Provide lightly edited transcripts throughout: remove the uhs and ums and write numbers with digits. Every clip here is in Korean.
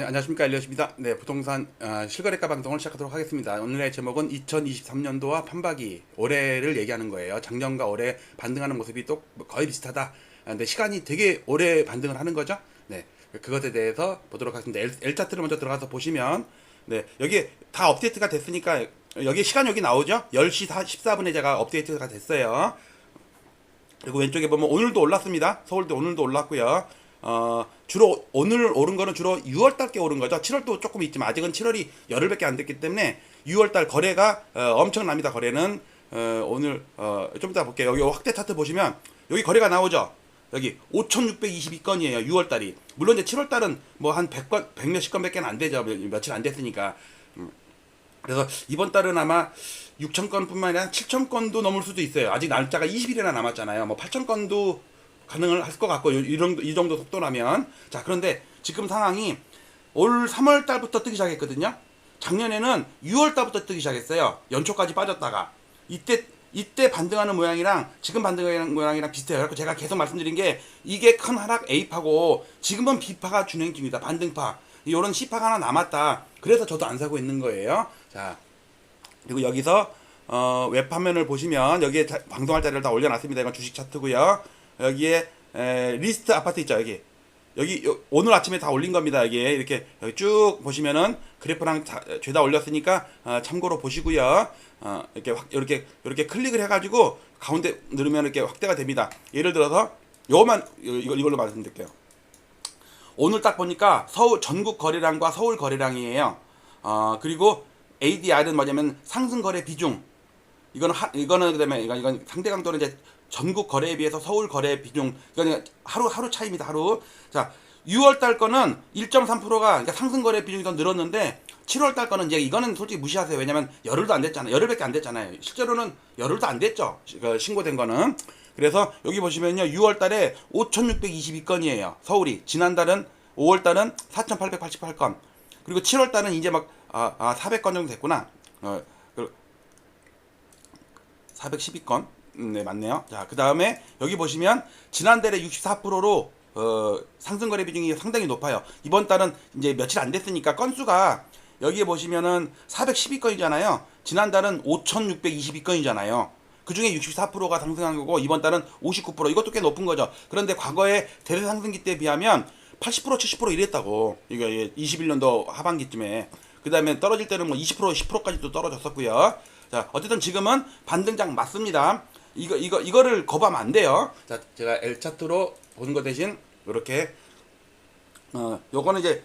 네, 안녕하십니까. 엘리엇입니다. 네, 부동산 실거래가 방송을 시작하도록 하겠습니다. 오늘의 제목은 2023년도와 판박이 올해를 얘기하는 거예요. 작년과 올해 반등하는 모습이 또 거의 비슷하다. 근데 시간이 되게 오래 반등을 하는 거죠. 네, 그것에 대해서 보도록 하겠습니다. L 차트를 먼저 들어가서 보시면, 네, 여기 다 업데이트가 됐으니까 여기 시간 여기 나오죠. 10시 14분에 제가 업데이트가 됐어요. 그리고 왼쪽에 보면 오늘도 올랐습니다. 서울도 오늘도 올랐고요. 주로 오늘 오른 거는 주로 6월달 께 오른 거죠. 7월도 조금 있지만 아직은 7월이 열흘밖에 안 됐기 때문에 6월달 거래가 엄청납니다. 거래는 오늘 좀 이따 볼게요. 여기 확대 차트 보시면 여기 거래가 나오죠. 여기 5,622건이에요. 6월달이. 물론 이제 7월달은 뭐 한 100건, 100몇십 건밖에 안 되죠. 며칠 안 됐으니까. 그래서 이번 달은 아마 6,000건뿐만 아니라 7,000건도 넘을 수도 있어요. 아직 날짜가 20일이나 남았잖아요. 뭐 8,000건도 가능을 할 것 같고 이 정도 속도라면. 자, 그런데 지금 상황이 올 3월 달부터 뜨기 시작했거든요. 작년에는 6월 달부터 뜨기 시작했어요. 연초까지 빠졌다가 이때 반등하는 모양이랑 지금 반등하는 모양이랑 비슷해요. 그래서 제가 계속 말씀드린 게 이게 큰 하락 A파고 지금은 B파가 진행 중이다. 반등파. 이런 C파가 하나 남았다. 그래서 저도 안 사고 있는 거예요. 자, 그리고 여기서 웹화면을 보시면 여기에 방송할 자료를 다 올려놨습니다. 이건 주식 차트고요. 여기에 리스트 아파트 있죠. 여기 오늘 아침에 다 올린 겁니다. 이렇게 여기 쭉 보시면은 그래프랑 죄다 올렸으니까 참고로 보시고요. 이렇게 클릭을 해가지고 가운데 누르면 이렇게 확대가 됩니다. 예를 들어서 이걸로 말씀드릴게요. 오늘 딱 보니까 서울 전국 거래량과 서울 거래량이에요. 그리고 ADR은 뭐냐면 상승 거래 비중. 이거는 그다음에 이건 상대 강도는 이제 전국 거래에 비해서 서울 거래 비중. 이거는 하루 차이입니다. 하루. 자, 6월 달 거는 1.3%가 그러니까 상승 거래 비중이 더 늘었는데 7월 달 거는 이제 이거는 솔직히 무시하세요. 왜냐면 열흘도 안 됐잖아요. 열흘밖에 안 됐잖아요. 실제로는 열흘도 안 됐죠. 신고된 거는. 그래서 여기 보시면요. 6월 달에 5,622건이에요. 서울이. 지난달은 5월 달은 4,888건. 그리고 7월 달은 이제 막 400건 정도 됐구나. 412건. 네, 맞네요. 자, 그 다음에 여기 보시면 지난달에 64%로 상승거래 비중이 상당히 높아요. 이번 달은 이제 며칠 안 됐으니까 건수가 여기에 보시면은 412건이잖아요. 지난달은 5,622건이잖아요. 그 중에 64%가 상승한 거고 이번 달은 59%. 이것도 꽤 높은 거죠. 그런데 과거에 대세 상승기 때에 비하면 80% 70% 이랬다고. 이거 21년도 하반기쯤에. 그 다음에 떨어질 때는 뭐 20% 10%까지도 떨어졌었고요. 자, 어쨌든 지금은 반등장 맞습니다. 이거를 거부하면 안 돼요. 자, 제가 L 차트로 보는 거 대신 이렇게 요거는 이제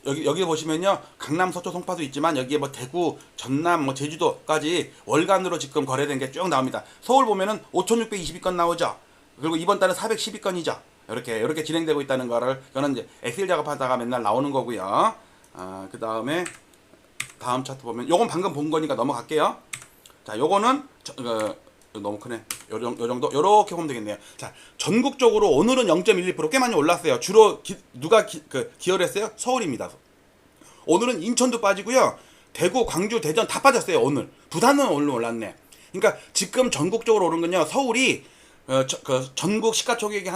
여기 보시면요. 강남, 서초, 송파도 있지만 여기에 뭐 대구, 전남, 뭐 제주도까지 월간으로 지금 거래된 게 쭉 나옵니다. 서울 보면은 5,622건 나오죠. 그리고 이번 달은 412건이죠. 이렇게 진행되고 있다는 거를 저는 이제 엑셀 작업하다가 맨날 나오는 거고요. 그 다음에 다음 차트 보면 요건 방금 본 거니까 넘어갈게요. 자, 요거는 너무 크네. 요 정도 요렇게 보면 되겠네요. 자, 전국적으로 오늘은 0.12% 꽤 많이 올랐어요. 주로 누가 기여를 했어요? 서울입니다. 오늘은 인천도 빠지고요. 대구, 광주, 대전 다 빠졌어요. 오늘. 부산은 오늘 올랐네. 그러니까 지금 전국적으로 오른 건요. 서울이 전국 시가총액이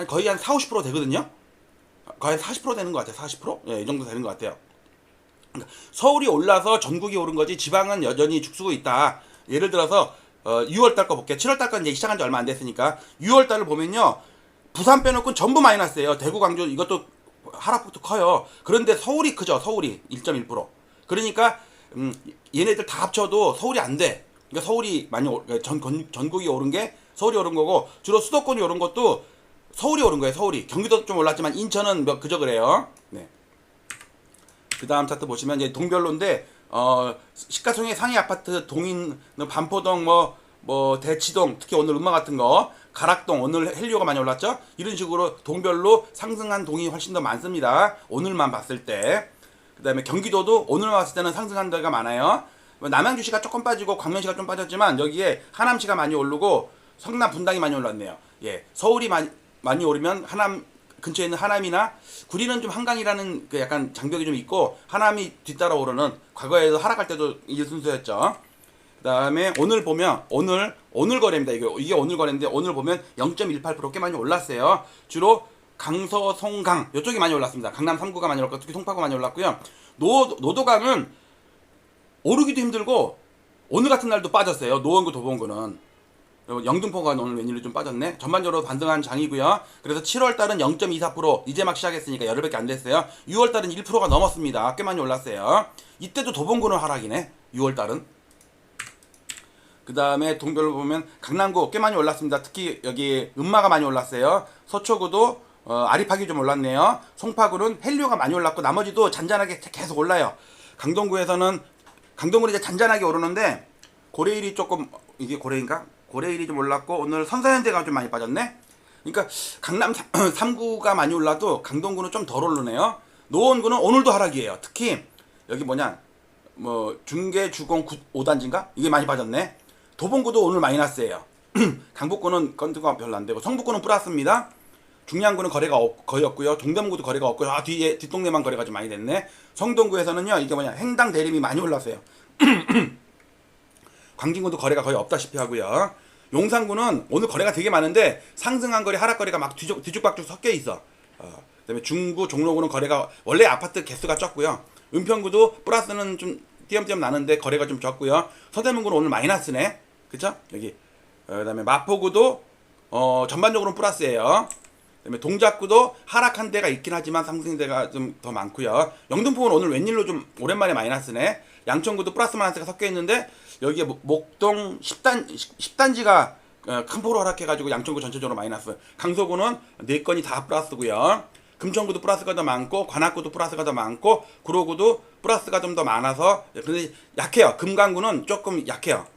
거의 한 40~50% 되거든요. 거의 40% 되는 것 같아요. 40%? 예, 이 정도 되는 것 같아요. 그러니까 서울이 올라서 전국이 오른 거지 지방은 여전히 죽쓰고 있다. 예를 들어서 6월 달 거 볼게요. 7월 달 건 이제 시작한 지 얼마 안 됐으니까 6월 달을 보면요. 부산 빼놓고 전부 마이너스예요. 대구, 광주 이것도 하락폭도 커요. 그런데 서울이 크죠. 서울이 1.1%. 그러니까 얘네들 다 합쳐도 서울이 안 돼. 그러니까 서울이 많이 전국이 오른 게 서울이 오른 거고 주로 수도권이 오른 것도 서울이 오른 거예요. 서울이. 경기도 좀 올랐지만 인천은 그저 그래요. 네. 그 다음 차트 보시면 이제 동별로인데 시가총액 상위 아파트 동인 반포동 뭐 대치동 특히 오늘 음마 같은 거 가락동 오늘 헬리오가 많이 올랐죠. 이런 식으로 동별로 상승한 동이 훨씬 더 많습니다. 오늘만 봤을 때. 그 다음에 경기도도 오늘만 봤을 때는 상승한 데가 많아요. 남양주시가 조금 빠지고 광명시가 좀 빠졌지만 여기에 하남시가 많이 오르고 성남 분당이 많이 올랐네요. 예, 서울이 많이 오르면 하남 근처에 있는 하남이나 구리는 좀 한강이라는 그 약간 장벽이 좀 있고 하남이 뒤따라 오르는 과거에도 하락할 때도 이 순서였죠. 그 다음에 오늘 보면 오늘 거래입니다. 이게 오늘 거래인데 오늘 보면 0.18% 꽤 많이 올랐어요. 주로 강서, 송강 이쪽이 많이 올랐습니다. 강남 3구가 많이 올랐고 특히 송파구 많이 올랐고요. 노도강은 오르기도 힘들고 오늘 같은 날도 빠졌어요. 노원구, 도봉구는. 영등포가 오늘 웬일로 좀 빠졌네. 전반적으로 반등한 장이고요. 그래서 7월달은 0.24% 이제 막 시작했으니까 열흘밖에 안 됐어요. 6월달은 1%가 넘었습니다. 꽤 많이 올랐어요. 이때도 도봉구는 하락이네. 6월달은. 그 다음에 동별로 보면 강남구 꽤 많이 올랐습니다. 특히 여기 음마가 많이 올랐어요. 서초구도 아리팍이 좀 올랐네요. 송파구는 헬리오가 많이 올랐고 나머지도 잔잔하게 계속 올라요. 강동구는 이제 잔잔하게 오르는데 고레일이 조금, 이게 고레인가? 고레일이 좀 올랐고 오늘 선사현대가 좀 많이 빠졌네. 그러니까 강남 3구가 많이 올라도 강동구는 좀 덜 오르네요. 노원구는 오늘도 하락이에요. 특히 여기 중계 주공 5단지인가? 이게 많이 빠졌네. 도봉구도 오늘 마이너스예요. 강북구는 건드가 별로 안 되고 성북구는 플러스입니다. 중량구는 거래가 거의 없고요. 동대문구도 거래가 없고요. 뒤에 뒷동네만 거래가 좀 많이 됐네. 성동구에서는요, 이게 행당 대림이 많이 올랐어요. 광진구도 거래가 거의 없다시피 하고요. 용산구는 오늘 거래가 되게 많은데 상승한 거래, 하락 거래가 막 뒤죽박죽 섞여 있어. 그다음에 중구, 종로구는 거래가 원래 아파트 개수가 적고요. 은평구도 플러스는 좀 띄엄띄엄 나는데 거래가 좀 적고요. 서대문구는 오늘 마이너스네. 그쵸? 여기. 그다음에 마포구도 전반적으로는 플러스예요. 그다음에 동작구도 하락한 데가 있긴 하지만 상승대가 좀 더 많고요. 영등포는 오늘 웬일로 좀 오랜만에 마이너스네. 양천구도 플러스 마이너스가 섞여 있는데 여기에 목동 10단지가 큰 폭으로 하락해가지고 양천구 전체적으로 마이너스. 강서구는 4건이 다 플러스고요. 금천구도 플러스가 더 많고 관악구도 플러스가 더 많고 구로구도 플러스가 좀 더 많아서 근데 약해요. 금강구는 조금 약해요.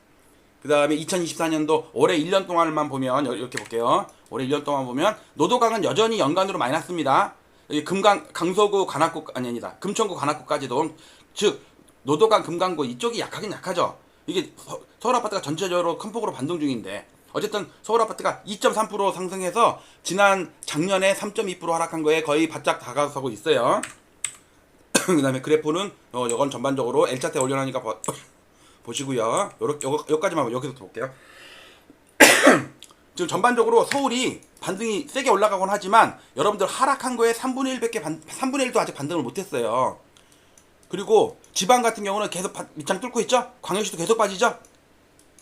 그 다음에 2024년도 올해 1년 동안만 보면 이렇게 볼게요. 올해 1년 동안 보면 노도강은 여전히 연간으로 마이너스입니다. 여기 강서구 관악구 아니다. 금천구 관악구까지도 즉 노도강 금강구 이쪽이 약하긴 약하죠. 이게 서울 아파트가 전체적으로 큰 폭으로 반등 중인데 어쨌든 서울 아파트가 2.3% 상승해서 작년에 3.2% 하락한 거에 거의 바짝 다가서고 있어요. 그 다음에 그래프는 이건 전반적으로 L차트에 올려놓으니까 보시고요. 여기까지만 여기서부터 볼게요. 지금 전반적으로 서울이 반등이 세게 올라가곤 하지만 여러분들 하락한 거에 3분의 1도 아직 반등을 못했어요. 그리고 지방 같은 경우는 계속 밑장 뚫고 있죠? 광역시도 계속 빠지죠?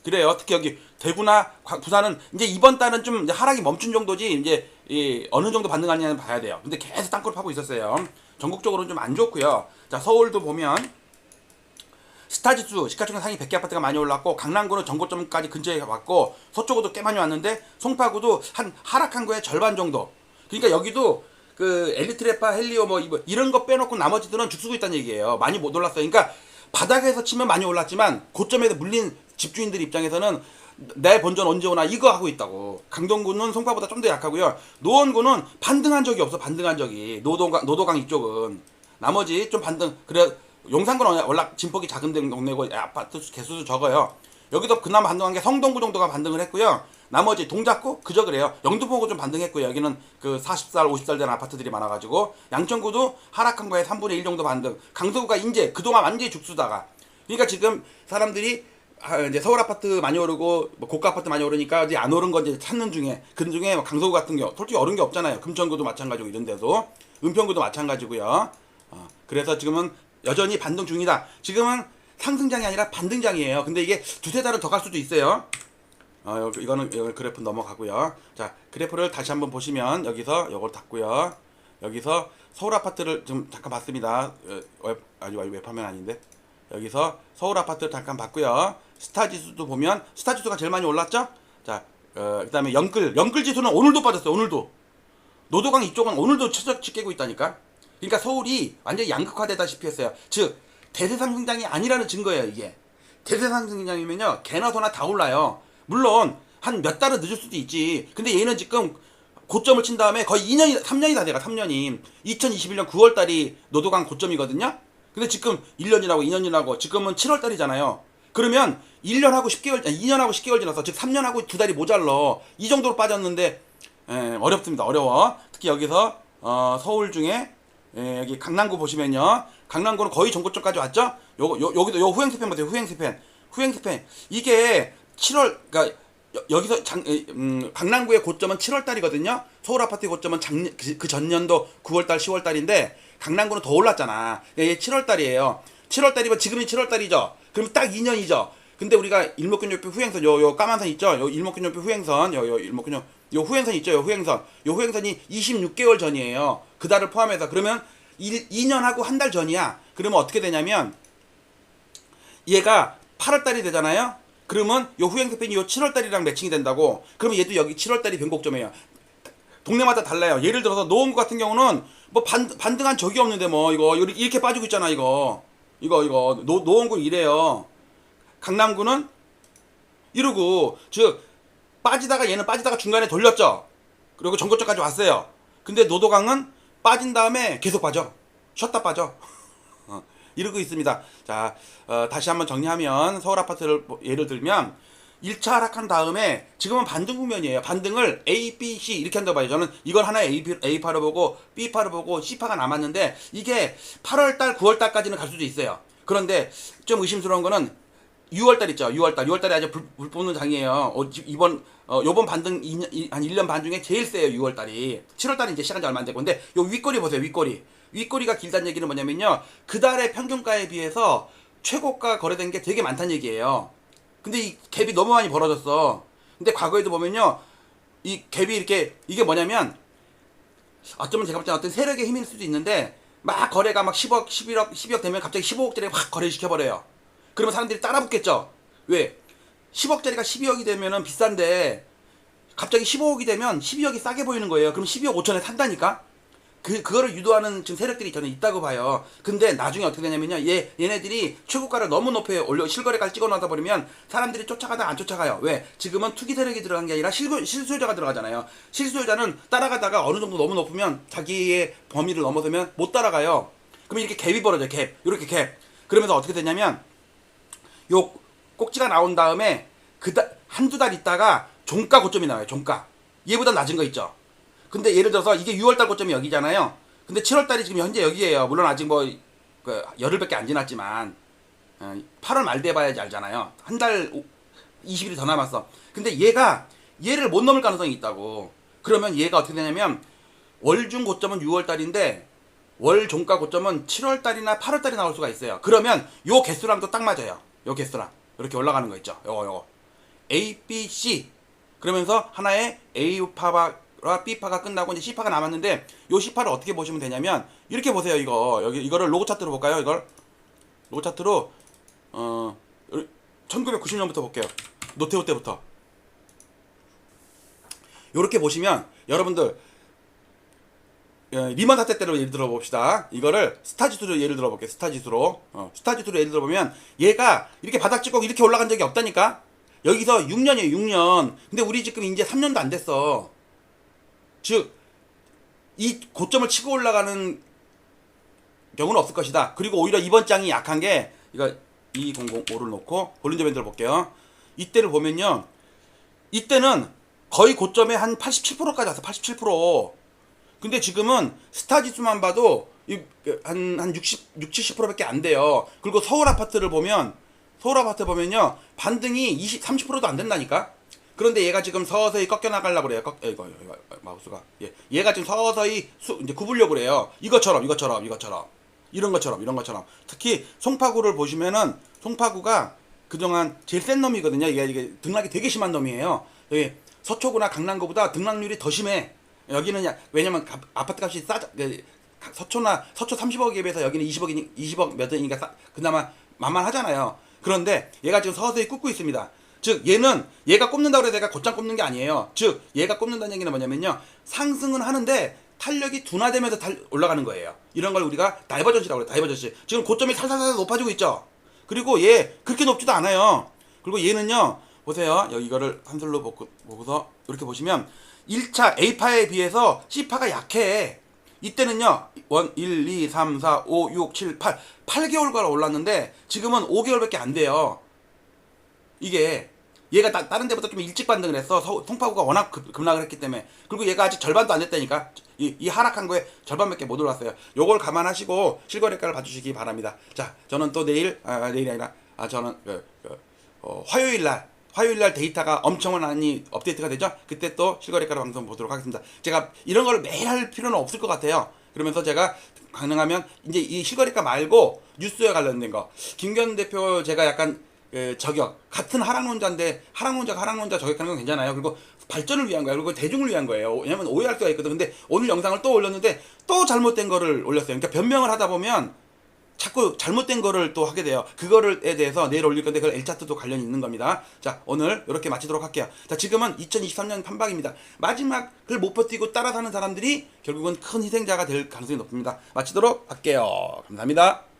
그래요. 특히 여기 대구나 부산은 이제 이번 달은 좀 하락이 멈춘 정도지 이제 어느 정도 반등하느냐는 봐야 돼요. 근데 계속 땅굴 파고 있었어요. 전국적으로는 좀 안 좋고요. 자, 서울도 보면 스타지수 시가총액 상위 100개 아파트가 많이 올랐고 강남구는 전고점까지 근처에 왔고 서초구도 꽤 많이 왔는데 송파구도 하락한 거에 절반 정도. 그러니까 여기도 그 엘리트레파, 헬리오 이런 거 빼놓고 나머지들은 죽쓰고 있다는 얘기예요. 많이 못 올랐어요. 그러니까 바닥에서 치면 많이 올랐지만 고점에서 물린 집주인들 입장에서는 내 본전 언제 오나 이거 하고 있다고. 강동구는 송파보다 좀 더 약하고요. 노원구는 반등한 적이 없어. 반등한 적이. 노도강 이쪽은 나머지 좀 반등. 그래 용산구는 워낙 진폭이 작은 동네고 아파트 개수도 적어요. 여기도 그나마 반등한 게 성동구 정도가 반등을 했고요. 나머지 동작구 그저 그래요. 영등포구 좀 반등했고요. 여기는 그 40살 50살 된 아파트들이 많아가지고 양천구도 하락한 거에 3분의 1 정도 반등. 강서구가 이제 그동안 완전히 죽수다가 그러니까 지금 사람들이 이제 서울 아파트 많이 오르고 고가 아파트 많이 오르니까 이제 안 오른 거 이제 찾는 중에 그 중에 강서구 같은 경우 솔직히 오른 게 없잖아요. 금천구도 마찬가지고 이런 데도 은평구도 마찬가지고요. 그래서 지금은 여전히 반등 중이다. 지금은 상승장이 아니라 반등장이에요. 근데 이게 두세 달은 더 갈 수도 있어요. 이거는 그래프 넘어가고요. 자, 그래프를 다시 한번 보시면 여기서 이걸 닫고요. 여기서 서울 아파트를 좀 잠깐 봤습니다. 웹화면 아닌데. 여기서 서울 아파트를 잠깐 봤고요. 스타지수도 보면 스타지수가 제일 많이 올랐죠? 자, 그다음에 영끌 지수는 오늘도 빠졌어요. 오늘도. 노도강 이쪽은 오늘도 최저치 깨고 있다니까. 그러니까 서울이 완전히 양극화되다시피 했어요. 즉 대세 상승장이 아니라는 증거예요. 이게 대세 상승장이면요 개나 소나 다 올라요. 물론 한 몇 달은 늦을 수도 있지. 근데 얘는 지금 고점을 친 다음에 거의 3년이 다 돼가. 3년이 2021년 9월달이 노도강 고점이거든요. 근데 지금 1년이라고 2년이라고 지금은 7월달이잖아요. 그러면 1년하고 10개월 2년하고 10개월 지나서 즉 3년하고 2달이 모자러 이 정도로 빠졌는데 어렵습니다. 어려워. 특히 여기서 서울 중에 여기 강남구 보시면요. 강남구는 거의 전고점까지 왔죠? 여기도 후행스팬 보세요. 후행스팬. 이게 7월, 그러니까 여기서 강남구의 고점은 7월달이거든요. 서울 아파트의 고점은 그 전년도 9월달, 10월달인데 강남구는 더 올랐잖아. 이게 7월달이에요. 7월달이면 지금이 7월달이죠. 그럼 딱 2년이죠. 근데 우리가 일목균역표 후행선 요 까만 선 있죠. 요 일목균역표 후행선 요 일목균역 요 후행선 있죠. 요 후행선 요 후행선이 26개월 전이에요. 그 달을 포함해서. 그러면 2년하고 한 달 전이야. 그러면 어떻게 되냐면 얘가 8월달이 되잖아요. 그러면 요 후행선편이 요 7월달이랑 매칭이 된다고. 그러면 얘도 여기 7월달이 변곡점이에요. 동네마다 달라요. 예를 들어서 노원구 같은 경우는 뭐 반등한 적이 없는데 뭐 이거 이렇게 빠지고 있잖아. 이거 노원구 이래요. 강남구는 이러고, 즉 빠지다가 얘는 빠지다가 중간에 돌렸죠. 그리고 전고점까지 왔어요. 근데 노도강은 빠진 다음에 계속 빠져. 쉬었다 빠져. 이러고 있습니다. 자, 다시 한번 정리하면 서울 아파트를 예를 들면 1차 하락한 다음에 지금은 반등 국면이에요. 반등을 A, B, C 이렇게 한다고 봐요. 저는 이걸 하나의 A파로 보고 B파로 보고 C파가 남았는데 이게 8월달, 9월달까지는 갈 수도 있어요. 그런데 좀 의심스러운 거는 6월달 있죠. 6월달이 아주 불 뿜는 장이에요. 요번 반등 한 1년 반 중에 제일 세요. 6월달이. 7월달이 이제 시간이 얼마 안 되고. 근데 요 윗꼬리 보세요. 윗꼬리가 길다는 얘기는 뭐냐면요. 그달의 평균가에 비해서 최고가 거래된 게 되게 많다는 얘기예요. 근데 이 갭이 너무 많이 벌어졌어. 근데 과거에도 보면요. 이 갭이 이렇게, 이게 뭐냐면, 어쩌면 제가 볼 때는 어떤 세력의 힘일 수도 있는데, 막 거래가 막 10억, 11억, 12억 되면 갑자기 15억짜리 확 거래시켜버려요. 그러면 사람들이 따라 붙겠죠. 왜? 10억짜리가 12억이 되면은 비싼데 갑자기 15억이 되면 12억이 싸게 보이는 거예요. 그럼 12억 5천에 산다니까? 그거를 유도하는 지금 세력들이 저는 있다고 봐요. 근데 나중에 어떻게 되냐면요. 얘네들이 최고가를 너무 높여 실거래가를 찍어 놔다 버리면 사람들이 쫓아가다 안 쫓아가요. 왜? 지금은 투기 세력이 들어간 게 아니라 실수요자가 들어가잖아요. 실수요자는 따라가다가 어느 정도 너무 높으면 자기의 범위를 넘어서면 못 따라가요. 그럼 이렇게 갭이 벌어져요. 이렇게 갭. 그러면서 어떻게 되냐면 요 꼭지가 나온 다음에 한두 달 있다가 종가 고점이 나와요. 종가. 얘보다 낮은 거 있죠. 근데 예를 들어서 이게 6월달 고점이 여기잖아요. 근데 7월달이 지금 현재 여기에요. 물론 아직 뭐 열흘밖에 안 지났지만 8월 말 돼 봐야지 알잖아요. 한 달 20일이 더 남았어. 근데 얘를 못 넘을 가능성이 있다고. 그러면 얘가 어떻게 되냐면 월중 고점은 6월달인데 월 종가 고점은 7월달이나 8월달이 나올 수가 있어요. 그러면 요 개수랑도 딱 맞아요. 요 개수랑 이렇게 올라가는 거 있죠. 요거 A, B, C 그러면서 하나의 A파와 B파가 끝나고 이제 C파가 남았는데 요 C파를 어떻게 보시면 되냐면 이렇게 보세요. 이거를 로고 차트로 볼까요? 이걸 로고 차트로 1990년부터 볼게요. 노태우 때부터 요렇게 보시면 여러분들 리먼 사태 때로 예를 들어 봅시다. 이거를 스타지수로 예를 들어 볼게요. 스타지수로 예를 들어 보면 얘가 이렇게 바닥 찍고 이렇게 올라간 적이 없다니까. 여기서 6년이에요. 6년. 근데 우리 지금 이제 3년도 안 됐어. 즉 이 고점을 치고 올라가는 경우는 없을 것이다. 그리고 오히려 이번 장이 약한 게 이거 2005를 놓고 볼린저 밴드를 볼게요. 이때를 보면요. 이때는 거의 고점에 한 87%까지 왔어. 87%. 근데 지금은 스타지수만 봐도 한 60, 70%밖에 안 돼요. 그리고 서울 아파트를 보면요. 반등이 20, 30%도 안 된다니까? 그런데 얘가 지금 서서히 꺾여 나가려고 그래요. 이거 마우스가. 얘가 지금 서서히 이제 굽으려고 그래요. 이것처럼. 이런 것처럼. 특히 송파구를 보시면은 송파구가 그동안 제일 센 놈이거든요. 이게 등락이 되게 심한 놈이에요. 여기 서초구나 강남구보다 등락률이 더 심해. 여기는 왜냐면 아파트 값이 싸죠. 서초 30억에 비해서 여기는 20억 몇 원이니까 그나마 만만하잖아요. 그런데 얘가 지금 서서히 굽고 있습니다. 즉 얘가 꼽는다고 해서 얘가 곧장 꼽는 게 아니에요. 즉 얘가 꼽는다는 얘기는 뭐냐면요. 상승은 하는데 탄력이 둔화되면서 올라가는 거예요. 이런 걸 우리가 다이버전시라고 그래요. 다이버전시. 지금 고점이 살살살 높아지고 있죠. 그리고 얘 그렇게 높지도 않아요. 그리고 얘는요. 보세요. 여기 이거를 한술로 보고서 이렇게 보시면 1차 A파에 비해서 C파가 약해. 이때는요. 1, 2, 3, 4, 5, 6, 7, 8개월간 올랐는데 지금은 5개월밖에 안 돼요. 이게 얘가 다른 데보다 좀 일찍 반등을 했어. 송파구가 워낙 급락을 했기 때문에. 그리고 얘가 아직 절반도 안 됐다니까. 이 하락한 거에 절반밖에 못 올랐어요. 요걸 감안하시고 실거래가를 봐주시기 바랍니다. 자, 저는 또 내일이 아니라 저는 화요일 날 화요일 날 데이터가 엄청 많이 업데이트가 되죠. 그때 또 실거래가 방송 보도록 하겠습니다. 제가 이런 걸 매일 할 필요는 없을 것 같아요. 그러면서 제가 가능하면 이제 이 실거래가 말고 뉴스에 관련된 거 김기현 대표 제가 약간 저격 같은 하락론자인데 하락론자 저격하는 건 괜찮아요. 그리고 발전을 위한 거야. 그리고 대중을 위한 거예요. 왜냐면 오해할 수가 있거든. 근데 오늘 영상을 또 올렸는데 또 잘못된 거를 올렸어요. 그러니까 변명을 하다 보면 자꾸 잘못된 거를 또 하게 돼요. 그거를에 대해서 내일 올릴 건데 그걸 L차트도 관련이 있는 겁니다. 자, 오늘 이렇게 마치도록 할게요. 자, 지금은 2023년 판박입니다. 마지막을 못 버티고 따라사는 사람들이 결국은 큰 희생자가 될 가능성이 높습니다. 마치도록 할게요. 감사합니다.